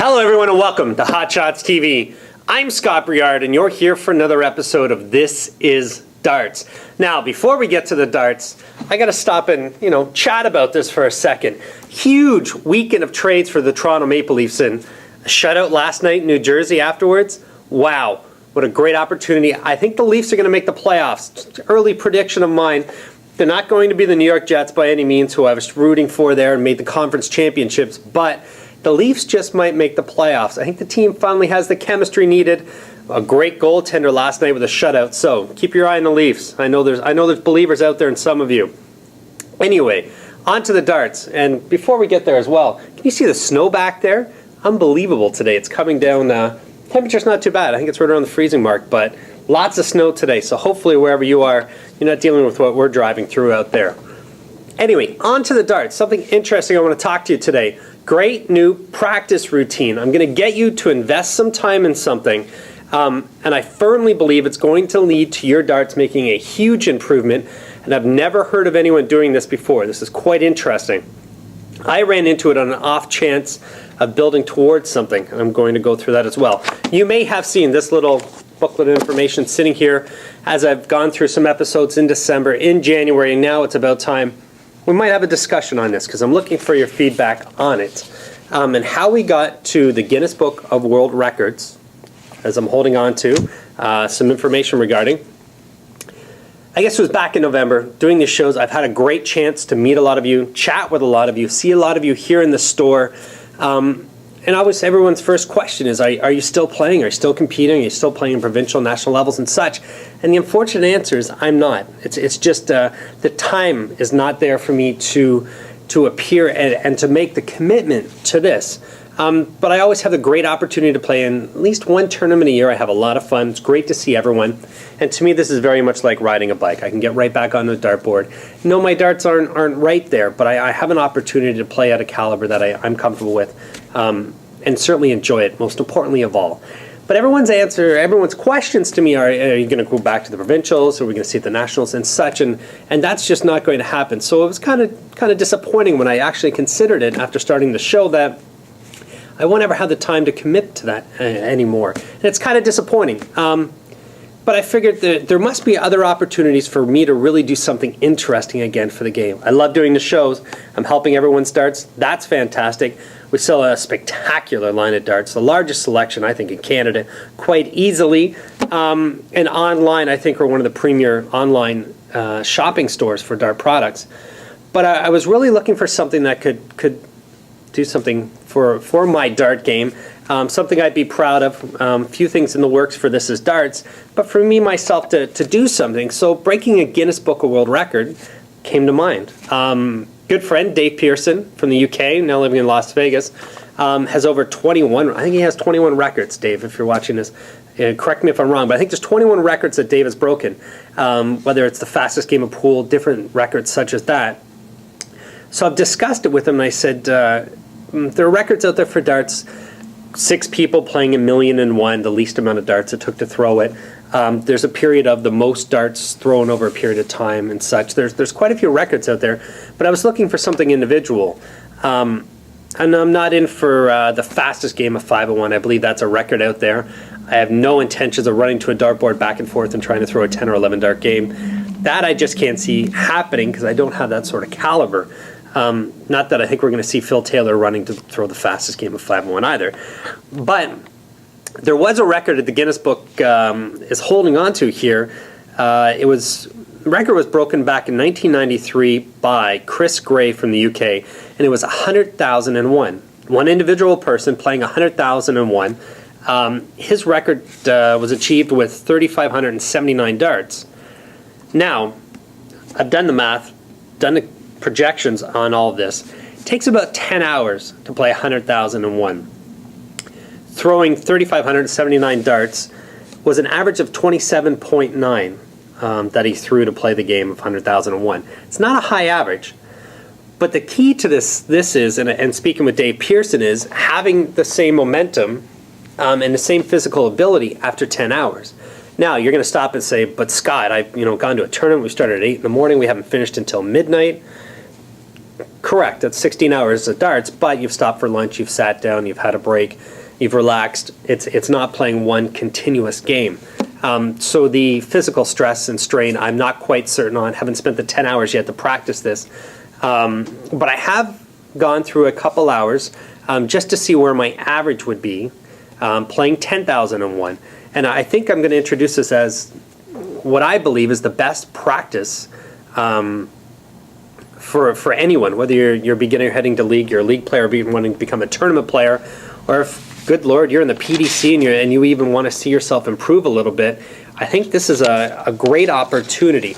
Hello everyone and welcome to Hot Shots TV. I'm Scott Briard and you're here for another episode of This Is Darts. Now, before we get to the darts, I gotta stop and, chat about this for a second. Huge weekend of trades for the Toronto Maple Leafs and a shutout last night in New Jersey afterwards. Wow, what a great opportunity. I think the Leafs are gonna make the playoffs. Early prediction of mine. They're not going to be the New York Jets by any means, who I was rooting for there and made the conference championships, but the Leafs just might make the playoffs. I think the team finally has the chemistry needed. A great goaltender last night with a shutout. So keep your eye on the Leafs. I know there's believers out there, and some of you. Anyway, on to the darts. And before we get there as well, can you see the snow back there? Unbelievable today. It's coming down. Temperature's not too bad. I think it's right around the freezing mark, but lots of snow today. So hopefully wherever you are, you're not dealing with what we're driving through out there. Anyway, on to the darts. Something interesting I want to talk to you today. Great new practice routine. I'm going to get you to invest some time in something, and I firmly believe it's going to lead to your darts making a huge improvement, and I've never heard of anyone doing this before. This is quite interesting. I ran into it on an off chance of building towards something, and I'm going to go through that as well. You may have seen this little booklet of information sitting here as I've gone through some episodes in December, in January, and now it's about time. We might have a discussion on this because I'm looking for your feedback on it and how we got to the Guinness Book of World Records, as I'm holding on to some information regarding. I guess it was back in November doing these shows. I've had a great chance to meet a lot of you, chat with a lot of you, see a lot of you here in the store. And always everyone's first question is, are you still playing? Are you still competing? Are you still playing in provincial, national levels and such? And the unfortunate answer is I'm not. It's just the time is not there for me to appear and to make the commitment to this. But I always have the great opportunity to play in at least one tournament a year. I have a lot of fun. It's great to see everyone. And to me, this is very much like riding a bike. I can get right back on the dartboard. No, my darts aren't right there, but I have an opportunity to play at a caliber that I'm comfortable with. And certainly enjoy it, most importantly of all. But everyone's questions to me are you going to go back to the provincials? Are we going to see the nationals and such? And that's just not going to happen. So it was kind of disappointing when I actually considered it after starting the show that I won't ever have the time to commit to that anymore. And it's kind of disappointing. But I figured that there must be other opportunities for me to really do something interesting again for the game. I love doing the shows. I'm helping everyone's darts. That's fantastic. We sell a spectacular line of darts, the largest selection, I think, in Canada, quite easily. And online, I think, we're one of the premier online shopping stores for dart products. But I was really looking for something that could do something for my dart game, something I'd be proud of. A few things in the works for This Is Darts, but for me, myself, to do something. So breaking a Guinness Book of World Record came to mind. Good friend, Dave Pearson from the UK, now living in Las Vegas, has over 21, I think he has 21 records, Dave, if you're watching this. Correct me if I'm wrong, but I think there's 21 records that Dave has broken, whether it's the fastest game of pool, different records such as that. So I've discussed it with him, and I said, there are records out there for darts, 6 people playing 1,000,001, the least amount of darts it took to throw it. There's a period of the most darts thrown over a period of time and such. There's quite a few records out there, but I was looking for something individual. And I'm not in for the fastest game of 501. I believe that's a record out there. I have no intentions of running to a dartboard back and forth and trying to throw a 10 or 11 dart game. That I just can't see happening because I don't have that sort of caliber. Not that I think we're going to see Phil Taylor running to throw the fastest game of 501 either. But there was a record that the Guinness Book is holding on to here. The record was broken back in 1993 by Chris Gray from the UK, and it was 100,001. One individual person playing 100,001. His record was achieved with 3,579 darts. Now, I've done the math, done the projections on all of this. It takes about 10 hours to play 100,001. Throwing 3,579 darts was an average of 27.9 that he threw to play the game of 100,001. It's not a high average, but the key to this is, and speaking with Dave Pearson, is having the same momentum and the same physical ability after 10 hours. Now, you're going to stop and say, but Scott, I've gone to a tournament, we started at 8 in the morning, we haven't finished until midnight. Correct, that's 16 hours of darts, but you've stopped for lunch, you've sat down, you've had a break. you've relaxed. It's not playing one continuous game. So the physical stress and strain, I'm not quite certain on. Haven't spent the 10 hours yet to practice this. But I have gone through a couple hours just to see where my average would be playing 10,001. And I think I'm going to introduce this as what I believe is the best practice for anyone, whether you're a beginner heading to league, you're a league player, wanting to become a tournament player, or if, good Lord, you're in the PDC and you even want to see yourself improve a little bit. I think this is a great opportunity.